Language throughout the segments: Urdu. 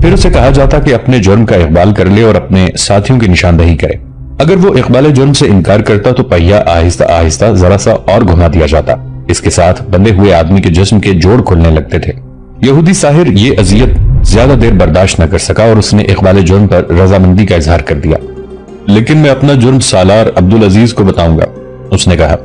پھر اسے کہا جاتا کہ اپنے جرم کا اقبال کر لے اور اپنے ساتھیوں کی نشاندہی کرے۔ اگر وہ اقبال جرم سے انکار کرتا تو پہیا آہستہ آہستہ ذرا سا اور گھما دیا جاتا۔ اس کے ساتھ بندے ہوئے آدمی کے جسم کے جوڑ کھلنے لگتے تھے۔ یہودی ساحر یہ اذیت زیادہ دیر برداشت نہ کر سکا اور اس نے اقبال جرم پر رضامندی کا اظہار کر دیا۔ لیکن میں اپنا جرم سالار عبدالعزیز کو بتاؤں گا، اس نے کہا۔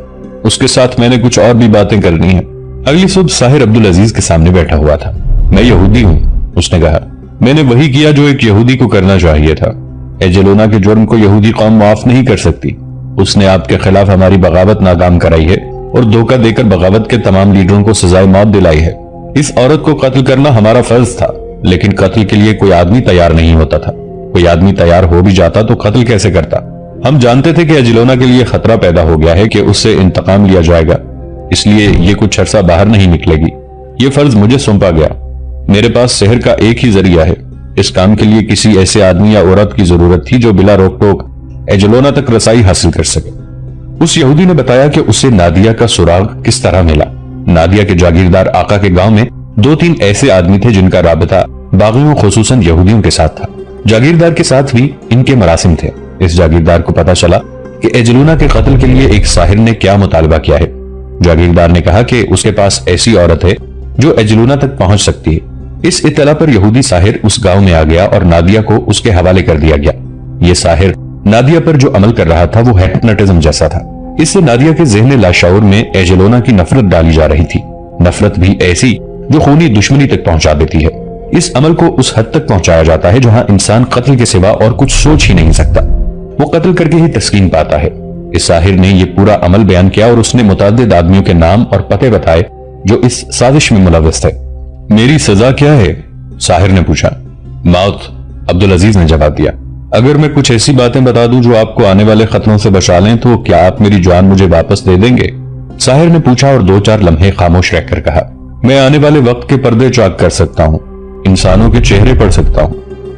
اس کے ساتھ میں نے کچھ اور بھی باتیں کرنی ہیں۔ اگلی صبح ساحر عبدالعزیز کے سامنے بیٹھا ہوا تھا۔ میں یہودی ہوں، اس نے کہا۔ میں نے وہی کیا جو ایک یہودی کو کرنا چاہیے تھا۔ ایجلونا کے جرم کو یہودی قوم معاف نہیں کر سکتی۔ اس نے آپ کے خلاف ہماری بغاوت ناکام کرائی ہے اور دھوکہ دے کر بغاوت کے تمام لیڈروں کو سزائے موت دلائی ہے۔ اس عورت کو قتل کرنا ہمارا فرض تھا، لیکن قتل کے لیے کوئی آدمی تیار نہیں ہوتا تھا۔ کوئی آدمی تیار ہو بھی جاتا تو قتل کیسے کرتا؟ ہم جانتے تھے کہ ایجلونا کے لیے خطرہ پیدا ہو گیا ہے کہ اس سے انتقام لیا جائے گا، اس لیے یہ کچھ عرصہ باہر نہیں نکلے گی۔ یہ فرض مجھے سونپا گیا۔ میرے پاس سحر کا ایک ہی ذریعہ ہے۔ اس کام کے لیے کسی ایسے آدمی یا عورت کی ضرورت تھی جو بلا روک ٹوک ایجلونا تک رسائی حاصل کر سکے۔ اس یہودی نے بتایا کہ اسے نادیہ کا سراغ کس طرح ملا۔ نادیہ کے جاگیردار آقا کے گاؤں میں 2-3 ایسے آدمی تھے جن کا رابطہ باغیوں خصوصاً یہودیوں کے ساتھ تھا۔ جاگیردار کے ساتھ بھی ان کے مراسم تھے۔ اس جاگیردار کو پتا چلا کہ ایجلونا کے قتل کے لیے ایک ساحر نے کیا مطالبہ کیا ہے۔ جاگیردار نے کہا کہ اس کے پاس ایسی عورت ہے جو ایجلونا تک پہنچ سکتی ہے۔ اس اطلاع پر یہودی ساحر اس گاؤں میں آ گیا اور نادیہ کو اس کے حوالے کر دیا گیا۔ یہ ساحر نادیہ پر جو عمل کر رہا تھا وہ ہیپناٹزم جیسا تھا۔ اس سے نادیہ کے ذہن لاشعور میں ایجلونا کی نفرت ڈالی جا رہی تھی، نفرت بھی ایسی جو خونی دشمنی تک پہنچا دیتی ہے۔ اس عمل کو اس حد تک پہنچایا جاتا ہے جہاں انسان قتل کے سوا اور کچھ سوچ ہی نہیں سکتا، وہ قتل کر کے ہی تسکین پاتا ہے۔ اس ساحر نے یہ پورا عمل بیان کیا اور اس نے متعدد آدمیوں کے نام اور پتے بتائے جو اس سازش میں ملوث تھے۔ میری سزا کیا ہے؟ ساحر نے پوچھا۔ موت، عبدالعزیز نے جواب دیا۔ اگر میں کچھ ایسی باتیں بتا دوں جو آپ کو آنے والے خطروں سے بچا لیں تو کیا آپ میری جان مجھے واپس دے دیں گے؟ ساحر نے پوچھا اور 2-4 لمحے خاموش رہ کر کہا، میں آنے والے وقت کے پردے چاک کر سکتا ہوں، انسانوں کے چہرے پڑھ سکتا ہوں۔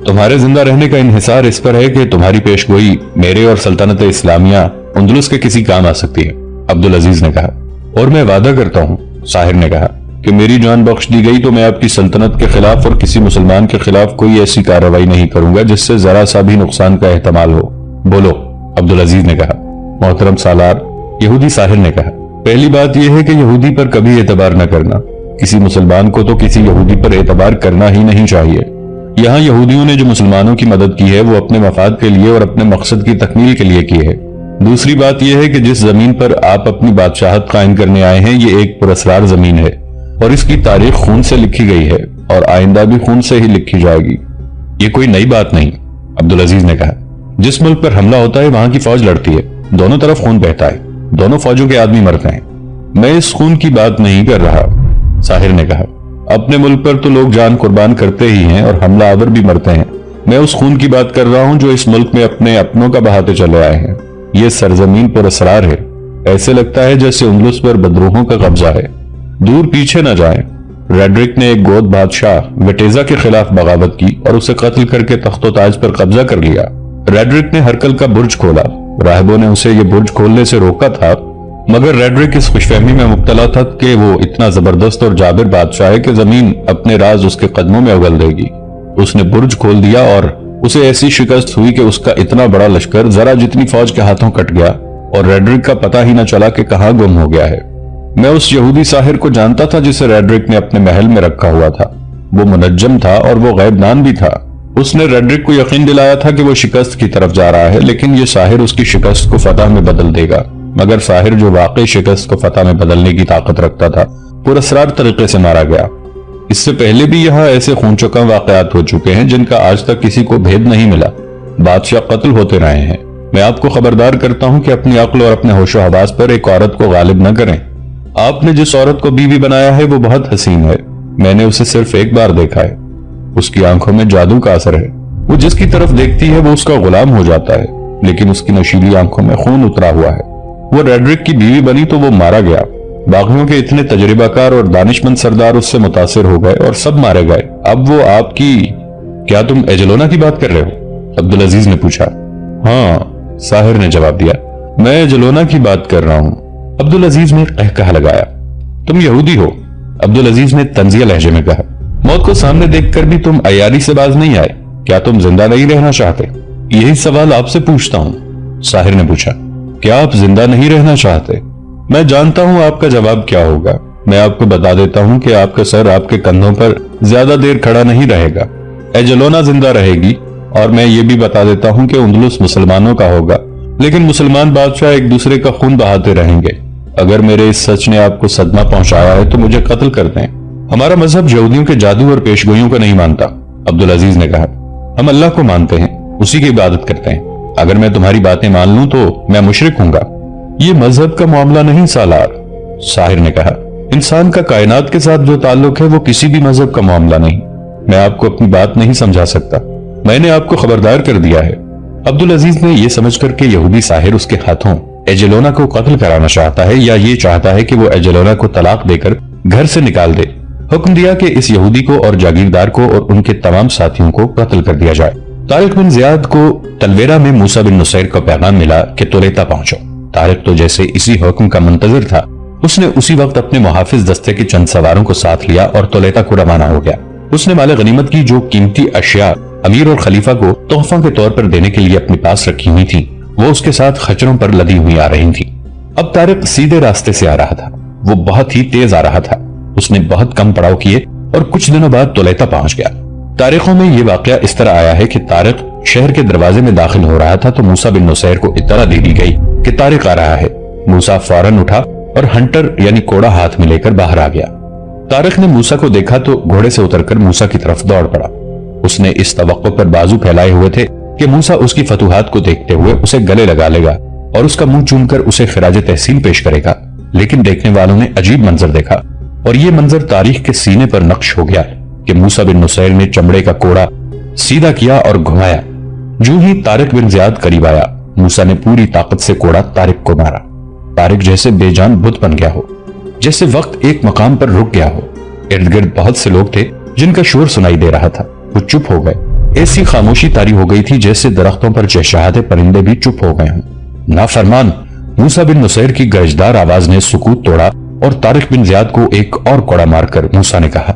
تمہارے زندہ رہنے کا انحصار اس پر ہے کہ تمہاری پیش گوئی میرے اور سلطنت اسلامیہ اندلس کے کسی کام آ سکتی ہے، عبدالعزیز نے کہا۔ اور میں وعدہ کرتا ہوں، ساحر نے کہا، کہ میری جان بخش دی گئی تو میں آپ کی سلطنت کے خلاف اور کسی مسلمان کے خلاف کوئی ایسی کارروائی نہیں کروں گا جس سے ذرا سا بھی نقصان کا احتمال ہو۔ بولو، عبدالعزیز نے کہا۔ محترم سالار، یہودی ساحر نے کہا، پہلی بات یہ ہے کہ یہودی پر کبھی اعتبار نہ کرنا۔ کسی مسلمان کو تو کسی یہودی پر اعتبار کرنا ہی نہیں چاہیے۔ یہاں یہودیوں نے جو مسلمانوں کی مدد کی ہے وہ اپنے مفاد کے لیے اور اپنے مقصد کی تکمیل کے لیے کی ہے۔ دوسری بات یہ ہے کہ جس زمین پر آپ اپنی بادشاہت قائم کرنے آئے ہیں یہ ایک پراسرار زمین ہے اور اس کی تاریخ خون سے لکھی گئی ہے اور آئندہ بھی خون سے ہی لکھی جائے گی۔ یہ کوئی نئی بات نہیں، عبدالعزیز نے کہا۔ جس ملک پر حملہ ہوتا ہے وہاں کی فوج لڑتی ہے، دونوں طرف خون بہتا ہے، دونوں فوجوں کے آدمی مرتے ہیں۔ میں اس خون کی بات نہیں کر رہا، ساحر نے کہا۔ اپنے ملک پر تو لوگ جان قربان کرتے ہی ہیں اور حملہ آور بھی مرتے ہیں۔ میں اس خون کی بات کر رہا ہوں جو اس ملک میں اپنے اپنوں کا بہاتے چلے آئے ہیں۔ یہ سرزمین پر اسرار ہے، ایسے لگتا ہے جیسے اندلس پر بدروحوں کا قبضہ ہے۔ دور پیچھے نہ جائیں، ریڈرک نے ایک گود بادشاہ وٹیزا کے خلاف بغاوت کی اور اسے قتل کر کے تخت و تاج پر قبضہ کر لیا۔ ریڈرک نے ہرکل کا برج کھولا، راہبوں نے اسے یہ برج کھولنے سے روکا تھا، مگر ریڈرک اس خوش فہمی میں مبتلا تھا کہ وہ اتنا زبردست اور جابر بادشاہ ہے کہ زمین اپنے راز اس کے قدموں میں اگل دے گی۔ اس نے برج کھول دیا اور اسے ایسی شکست ہوئی کہ اس کا اتنا بڑا لشکر ذرا جتنی فوج کے ہاتھوں کٹ گیا اور ریڈرک کا پتہ ہی نہ چلا کہ کہاں گم ہو گیا ہے۔ میں اس یہودی ساحر کو جانتا تھا جسے ریڈرک نے اپنے محل میں رکھا ہوا تھا۔ وہ منجم تھا اور وہ غیب دان بھی تھا۔ اس نے ریڈرک کو یقین دلایا تھا کہ وہ شکست کی طرف جا رہا ہے، لیکن یہ ساحر اس کی شکست کو فتح میں بدل دے گا۔ مگر ساحر جو واقعی شکست کو فتح میں بدلنے کی طاقت رکھتا تھا پراسرار طریقے سے مارا گیا۔ اس سے پہلے بھی یہاں ایسے خون چکا واقعات ہو چکے ہیں جن کا آج تک کسی کو بھید نہیں ملا۔ بادشاہ قتل ہوتے رہے ہیں۔ میں آپ کو خبردار کرتا ہوں کہ اپنی عقل اور اپنے ہوش و حواس پر ایک عورت کو غالب نہ کریں۔ آپ نے جس عورت کو بیوی بنایا ہے وہ بہت حسین ہے، میں نے اسے صرف ایک بار دیکھا ہے۔ اس کی آنکھوں میں جادو کا اثر ہے، وہ جس کی طرف دیکھتی ہے وہ اس کا غلام ہو جاتا ہے، لیکن اس کی نشیلی آنکھوں میں خون اترا ہوا ہے۔ وہ ریڈرک کی بیوی بنی تو وہ مارا گیا۔ باغیوں کے اتنے تجربہ کار اور دانشمند سردار اس سے متاثر ہو گئے اور سب مارے گئے۔ اب وہ آپ کی… کیا تم ایجلونا کی بات کر رہے ہو؟ عبدالعزیز نے پوچھا۔ ہاں، ساحر نے جواب دیا، میں ایجلونا کی بات کر رہا ہوں۔ عبدالعزیز نے قہقہہ لگایا۔ تم یہودی ہو؟ عبدالعزیز نے طنزیہ لہجے میں کہا۔ موت کو سامنے دیکھ کر بھی تم عیاری سے باز نہیں آئے؟ کیا تم زندہ نہیں رہنا چاہتے؟ یہی سوال آپ سے پوچھتا ہوں، ساحر نے پوچھا۔ کیا آپ زندہ نہیں رہنا چاہتے؟ میں جانتا ہوں آپ کا جواب کیا ہوگا۔ میں آپ کو بتا دیتا ہوں کہ آپ کا سر آپ کے کندھوں پر زیادہ دیر کھڑا نہیں رہے گا۔ ایجلونا زندہ رہے گی، اور میں یہ بھی بتا دیتا ہوں کہ اندلس مسلمانوں کا ہوگا، لیکن مسلمان بادشاہ ایک دوسرے کا خون بہاتے رہیں گے۔ اگر میرے اس سچ نے آپ کو صدمہ پہنچایا ہے تو مجھے قتل کر دیں۔ ہمارا مذہب یہودیوں کے جادو اور پیشگوئیوں کا نہیں مانتا، عبدالعزیز نے کہا۔ ہم اللہ کو مانتے ہیں، اسی کی عبادت کرتے ہیں۔ اگر میں تمہاری باتیں مان لوں تو میں مشرک ہوں گا۔ یہ مذہب کا معاملہ نہیں سالار، ساحر نے کہا۔ انسان کا کائنات کے ساتھ جو تعلق ہے وہ کسی بھی مذہب کا معاملہ نہیں۔ میں آپ کو اپنی بات نہیں سمجھا سکتا، میں نے آپ کو خبردار کر دیا ہے۔ عبدالعزیز نے یہ سمجھ کر کہ یہودی ساحر اس کے ہاتھوں ایجلونا کو قتل کرانا چاہتا ہے یا یہ چاہتا ہے کہ وہ ایجلونا کو طلاق دے کر گھر سے نکال دے، حکم دیا کہ اس یہودی کو اور جاگیردار کو اور ان کے تمام ساتھیوں کو قتل کر دیا جائے۔ طارق بن زیاد کو تلویرہ میں موسیٰ بن نصیر کا پیغام ملا کہ تولیتا پہنچو۔ طارق تو جیسے اسی حکم کا منتظر تھا، اس نے اسی وقت اپنے محافظ دستے کے چند سواروں کو ساتھ لیا اور تولیتا کو روانہ ہو گیا۔ اس نے مال غنیمت کی جو قیمتی اشیاء امیر اور خلیفہ کو تحفہ کے طور پر دینے کے لیے اپنے پاس رکھی ہوئی تھی، وہ اس کے ساتھ خچروں پر لدی ہوئی آ رہی تھی۔ اب طارق سیدھے راستے سے آ رہا تھا، وہ بہت ہی تیز آ رہا تھا۔ اس نے بہت کم پڑاؤ کیے اور کچھ دنوں بعد تولیتا پہنچ گیا۔ تاریخوں میں یہ واقعہ اس طرح آیا ہے کہ طارق شہر کے دروازے میں داخل ہو رہا تھا تو موسیٰ بن نصیر کو اطلاع دے دی گئی کہ طارق آ رہا ہے۔ موسیٰ فوراً اٹھا اور ہنٹر یعنی کوڑا ہاتھ میں لے کر باہر آ گیا۔ طارق نے موسیٰ کو دیکھا تو گھوڑے سے اتر کر موسیٰ کی طرف دوڑ پڑا۔ اس نے اس توقع پر بازو پھیلائے ہوئے تھے کہ موسیٰ اس کی فتوحات کو دیکھتے ہوئے اسے گلے لگا لے گا اور اس کا منہ چوم کر اسے خراج تحسین پیش کرے گا، لیکن دیکھنے والوں نے عجیب منظر دیکھا، اور یہ منظر تاریخ کے سینے پر نقش ہو گیا کہ موسیٰ بن نصیر نے چمڑے کا کوڑا سیدھا کیا اور گھمایا۔ جو ہی طارق بن زیاد قریب آیا، موسیٰ نے پوری طاقت سے کوڑا طارق کو مارا۔ طارق جیسے بے جان بت بن گیا ہو، جیسے وقت ایک مقام پر رک گیا ہو۔ ارد گرد بہت سے لوگ تھے جن کا شور سنائی دے رہا تھا، وہ چپ ہو گئے۔ ایسی خاموشی طاری ہو گئی تھی جیسے درختوں پر چہچہاتے پرندے بھی چپ ہو گئے ہوں۔ نافرمان موسیٰ بن نصیر کی گرجدار آواز نے سکوت توڑا اور طارق بن زیاد کو ایک اور کوڑا مار کر موسیٰ نے کہا،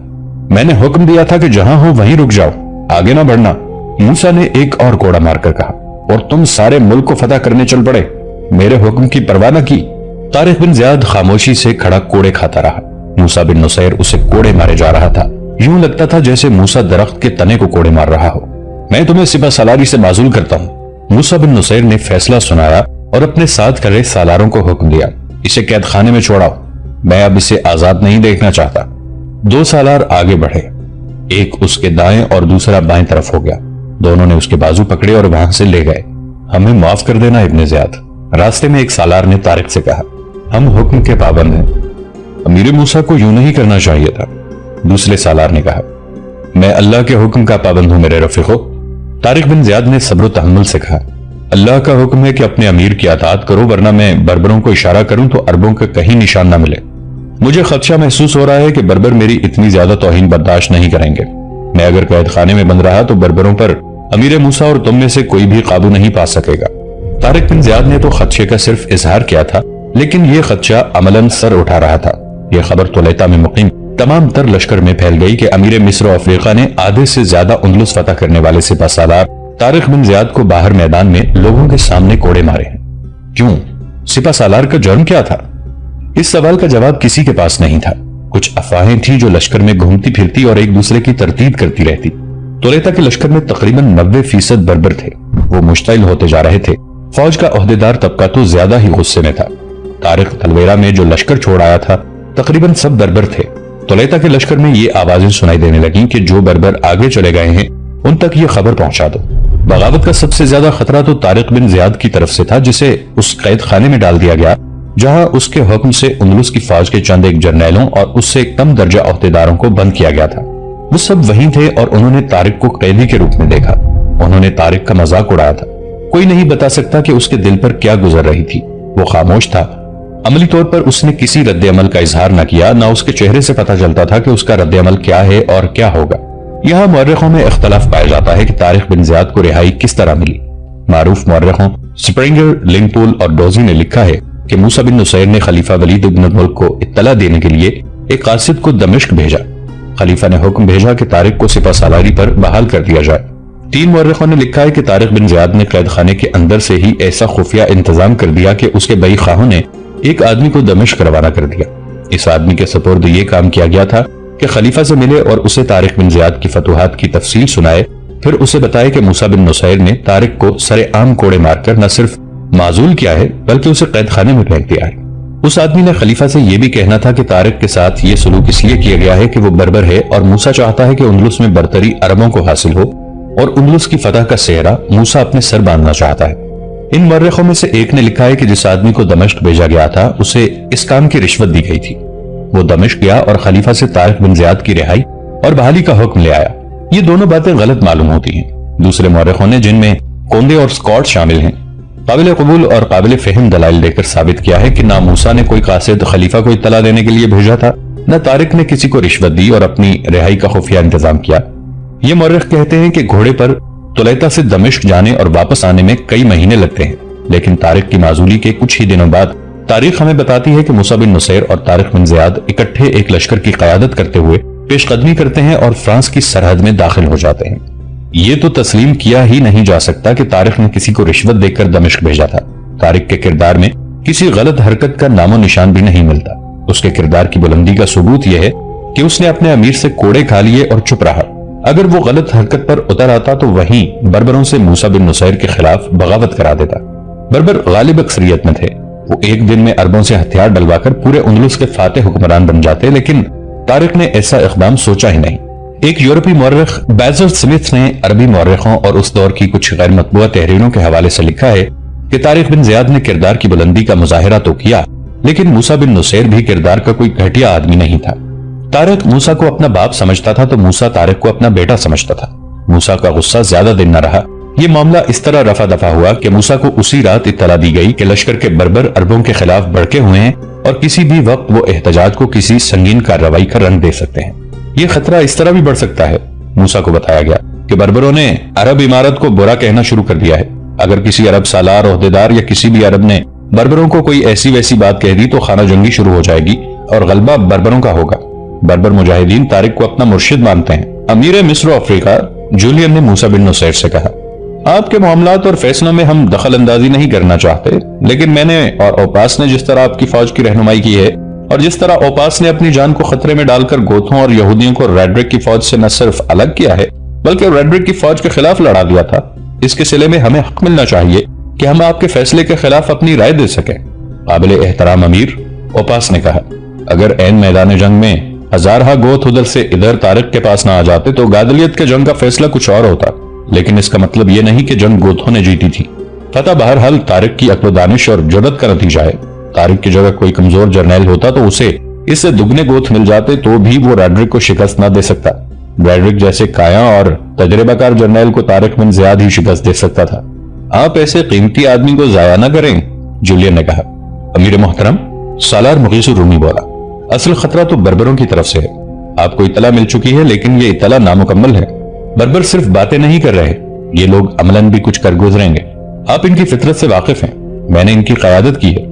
میں نے حکم دیا تھا کہ جہاں ہو وہیں رک جاؤ، آگے نہ بڑھنا۔ موسیٰ نے ایک اور کوڑا مار کر کہا، اور تم سارے ملک کو فتح کرنے چل پڑے، میرے حکم کی پرواہ نہ کی۔ طارق بن زیاد خاموشی سے کھڑا کوڑے کھاتا رہا۔ موسیٰ بن نصیر اسے کوڑے مارے جا رہا تھا، یوں لگتا تھا جیسے موسیٰ درخت کے تنے کو کوڑے مار رہا ہو۔ میں تمہیں سپہ سالاری سے معزول کرتا ہوں، موسیٰ بن نصیر نے فیصلہ سنایا اور اپنے ساتھ کھڑے سالاروں کو حکم دیا، اسے قید خانے میں چھوڑاؤ، میں اب اسے آزاد نہیں دیکھنا چاہتا۔ 2 سالار آگے بڑھے، ایک اس کے دائیں اور دوسرا بائیں طرف ہو گیا۔ دونوں نے اس کے بازو پکڑے اور وہاں سے لے گئے۔ ہمیں معاف کر دینا ابن زیاد، راستے میں ایک سالار نے طارق سے کہا، ہم حکم کے پابند ہیں، امیر موسیٰ کو یوں نہیں کرنا چاہیے تھا۔ دوسرے سالار نے کہا، میں اللہ کے حکم کا پابند ہوں میرے رفیقو۔ طارق بن زیاد نے صبر و تحمل سے کہا، اللہ کا حکم ہے کہ اپنے امیر کی اطاعت کرو، ورنہ میں بربروں کو اشارہ کروں تو عربوں کا کہیں نشان نہ ملے۔ مجھے خدشہ محسوس ہو رہا ہے کہ بربر میری اتنی زیادہ توہین برداشت نہیں کریں گے۔ میں اگر قید خانے میں بند رہا تو بربروں پر امیر موسیٰ اور تم میں سے کوئی بھی قابو نہیں پا سکے گا۔ طارق بن زیاد نے تو خدشے کا صرف اظہار کیا تھا، لیکن یہ خدشہ عملاً سر اٹھا رہا تھا۔ یہ خبر تولیتا میں مقیم تمام تر لشکر میں پھیل گئی کہ امیر مصر و افریقہ نے آدھے سے زیادہ اندلس فتح کرنے والے سپہ سالار طارق بن زیاد کو باہر میدان میں لوگوں کے سامنے کوڑے مارے ہیں۔ کیوں؟ سپہ سالار کا جرم کیا تھا؟ اس سوال کا جواب کسی کے پاس نہیں تھا۔ کچھ افواہیں تھیں جو لشکر میں گھومتی پھرتی اور ایک دوسرے کی تردید کرتی رہتی۔ تولیتا کے لشکر میں تقریباً 90% بربر تھے، وہ مشتعل ہوتے جا رہے تھے۔ فوج کا عہدیدار طبقہ تو زیادہ ہی غصے میں تھا۔ طارق تلویرہ میں جو لشکر چھوڑ آیا تھا تقریباً سب بربر تھے۔ تولیتا کے لشکر میں یہ آوازیں سنائی دینے لگیں کہ جو بربر آگے چلے گئے ہیں ان تک یہ خبر پہنچا دو۔ بغاوت کا سب سے زیادہ خطرہ تو طارق بن زیاد کی طرف سے تھا، جسے اس قید خانے میں ڈال دیا گیا جہاں اس کے حکم سے اندلس کی فوج کے چند ایک جرنیلوں اور اس سے کم درجہ عہدیداروں کو بند کیا گیا تھا۔ وہ سب وہیں تھے اور انہوں نے طارق کو قیدی کے روپ میں دیکھا۔ انہوں نے طارق کا مذاق اڑایا تھا۔ کوئی نہیں بتا سکتا کہ اس کے دل پر کیا گزر رہی تھی۔ وہ خاموش تھا۔ عملی طور پر اس نے کسی رد عمل کا اظہار نہ کیا، نہ اس کے چہرے سے پتہ چلتا تھا کہ اس کا رد عمل کیا ہے اور کیا ہوگا۔ یہاں مورخوں میں اختلاف پایا جاتا ہے کہ طارق بن زیاد کو رہائی کس طرح ملی۔ معروف مورخوں سپرنگر، لنگپول اور ڈوزی نے لکھا ہے کہ موسیٰ بن نصیر نے خلیفہ ولید بن الملک کو اطلاع دینے کے لیے ایک قاصد کو دمشق بھیجا۔ خلیفہ نے حکم بھیجا کہ طارق کو سپہ سالاری پر بحال کر دیا جائے۔ 3 مورخوں نے لکھا ہے کہ طارق بن زیاد نے قید خانے کے اندر سے ہی ایسا خفیہ انتظام کر دیا کہ اس کے بئی خواہوں نے ایک آدمی کو دمشق روانہ کر دیا۔ اس آدمی کے سپرد یہ کام کیا گیا تھا کہ خلیفہ سے ملے اور اسے طارق بن زیاد کی فتوحات کی تفصیل سنائے، پھر اسے بتائے کہ موسیٰ بن نصیر نے طارق کو سرے عام کوڑے مار کر نہ صرف معزول کیا ہے بلکہ اسے قید خانے میں پھینک دیا ہے۔ اس آدمی نے خلیفہ سے یہ بھی کہنا تھا کہ طارق کے ساتھ یہ سلوک اس لیے کیا گیا ہے کہ وہ بربر ہے اور موسیٰ چاہتا ہے کہ اندلس میں برتری عربوں کو حاصل ہو اور اندلس کی فتح کا سہرا موسیٰ اپنے سر باندھنا چاہتا ہے۔ ان مورخوں میں سے ایک نے لکھا ہے کہ جس آدمی کو دمشق بھیجا گیا تھا اسے اس کام کی رشوت دی گئی تھی۔ وہ دمشق گیا اور خلیفہ سے طارق بن زیاد کی رہائی اور بحالی کا حکم لے آیا۔ یہ دونوں باتیں غلط معلوم ہوتی ہیں۔ دوسرے مورخوں نے، جن میں کوندے اور سکاٹ شامل ہیں، قابل قبول اور قابل فہم دلائل دے کر ثابت کیا ہے کہ نہ موسیٰ نے کوئی قاصد خلیفہ کو اطلاع دینے کے لیے بھیجا تھا، نہ طارق نے کسی کو رشوت دی اور اپنی رہائی کا خفیہ انتظام کیا۔ یہ مورخ کہتے ہیں کہ گھوڑے پر طلیطہ سے دمشق جانے اور واپس آنے میں کئی مہینے لگتے ہیں، لیکن طارق کی معزولی کے کچھ ہی دنوں بعد تاریخ ہمیں بتاتی ہے کہ موسیٰ بن نصیر اور طارق بن زیاد اکٹھے ایک لشکر کی قیادت کرتے ہوئے پیش قدمی کرتے ہیں اور فرانس کی سرحد میں داخل ہو جاتے ہیں۔ یہ تو تسلیم کیا ہی نہیں جا سکتا کہ طارق نے کسی کو رشوت دے کر دمشق بھیجا تھا۔ طارق کے کردار میں کسی غلط حرکت کا نام و نشان بھی نہیں ملتا۔ اس کے کردار کی بلندی کا ثبوت یہ ہے کہ اس نے اپنے امیر سے کوڑے کھا لیے اور چپ رہا۔ اگر وہ غلط حرکت پر اتر آتا تو وہیں بربروں سے موسیٰ بن نصیر کے خلاف بغاوت کرا دیتا۔ بربر غالب اکثریت میں تھے۔ وہ ایک دن میں عربوں سے ہتھیار ڈلوا کر پورے اندلس کے فاتح حکمران بن جاتے، لیکن طارق نے ایسا اقدام سوچا ہی نہیں۔ ایک یورپی مورخ بیزر سمتھ نے عربی مورخوں اور اس دور کی کچھ غیر مطبوعہ تحریروں کے حوالے سے لکھا ہے کہ طارق بن زیاد نے کردار کی بلندی کا مظاہرہ تو کیا، لیکن موسیٰ بن نصیر بھی کردار کا کوئی گھٹیا آدمی نہیں تھا۔ طارق موسیٰ کو اپنا باپ سمجھتا تھا تو موسیٰ طارق کو اپنا بیٹا سمجھتا تھا۔ موسیٰ کا غصہ زیادہ دن نہ رہا۔ یہ معاملہ اس طرح رفع دفع ہوا کہ موسیٰ کو اسی رات اطلاع دی گئی کہ لشکر کے بربر عربوں کے خلاف بڑکے ہوئے ہیں اور کسی بھی وقت وہ احتجاج کو کسی سنگین کارروائی کا رنگ دے سکتے ہیں۔ یہ خطرہ اس طرح بھی بڑھ سکتا ہے۔ موسیٰ کو بتایا گیا کہ بربروں نے عرب عمارت کو برا کہنا شروع کر دیا ہے۔ اگر کسی عرب سالار، عہدیدار یا کسی بھی عرب نے بربروں کو کوئی ایسی ویسی بات کہہ دی تو خانہ جنگی شروع ہو جائے گی اور غلبہ بربروں کا ہوگا۔ بربر مجاہدین طارق کو اپنا مرشد مانتے ہیں۔ امیر مصر و افریقہ جولین نے موسیٰ بن نصیر سے کہا، آپ کے معاملات اور فیصلوں میں ہم دخل اندازی نہیں کرنا چاہتے، لیکن میں نے اور اوپاس نے جس طرح آپ کی فوج کی رہنمائی کی ہے اور جس طرح اوپاس نے اپنی جان کو خطرے میں ڈال کر گوتھوں اور یہودیوں کو ریڈرک کی فوج سے نہ صرف الگ کیا ہے بلکہ ریڈرک کی فوج کے خلاف لڑا دیا تھا، اس کے صلے میں ہمیں حق ملنا چاہیے کہ ہم آپ کے فیصلے کے خلاف اپنی رائے دے سکیں۔ قابل احترام امیر، اوپاس نے کہا، اگر عین میدان جنگ میں ہزارہ گوتھ ادھر سے ادھر طارق کے پاس نہ آ جاتے تو گادلیت کے جنگ کا فیصلہ کچھ اور ہوتا، لیکن اس کا مطلب یہ نہیں کہ جنگ گوتھوں نے جیتی تھی۔ فتح بہرحال طارق کی عقل و دانش اور جرأت کا نتیجہ ہے۔ طارق کی جگہ کوئی کمزور جرنیل ہوتا تو اسے اس سے دگنے گوتھ مل جاتے تو بھی وہ ریڈرک کو شکست نہ دے سکتا۔ ریڈرک جیسے کایا اور تجربہ کار جرنیل کو طارق بن زیاد ہی شکست دے سکتا تھا۔ آپ ایسے قیمتی آدمی کو ضائع نہ کریں، جولین نے کہا۔ امیر محترم، سالار مغیث الرومی بولا، اصل خطرہ تو بربروں کی طرف سے ہے۔ آپ کو اطلاع مل چکی ہے، لیکن یہ اطلاع نامکمل ہے۔ بربر صرف باتیں نہیں کر رہے، یہ لوگ عملاً بھی کچھ کر گزریں گے۔ آپ ان کی فطرت سے واقف ہیں، میں نے ان کی قیادت کی ہے۔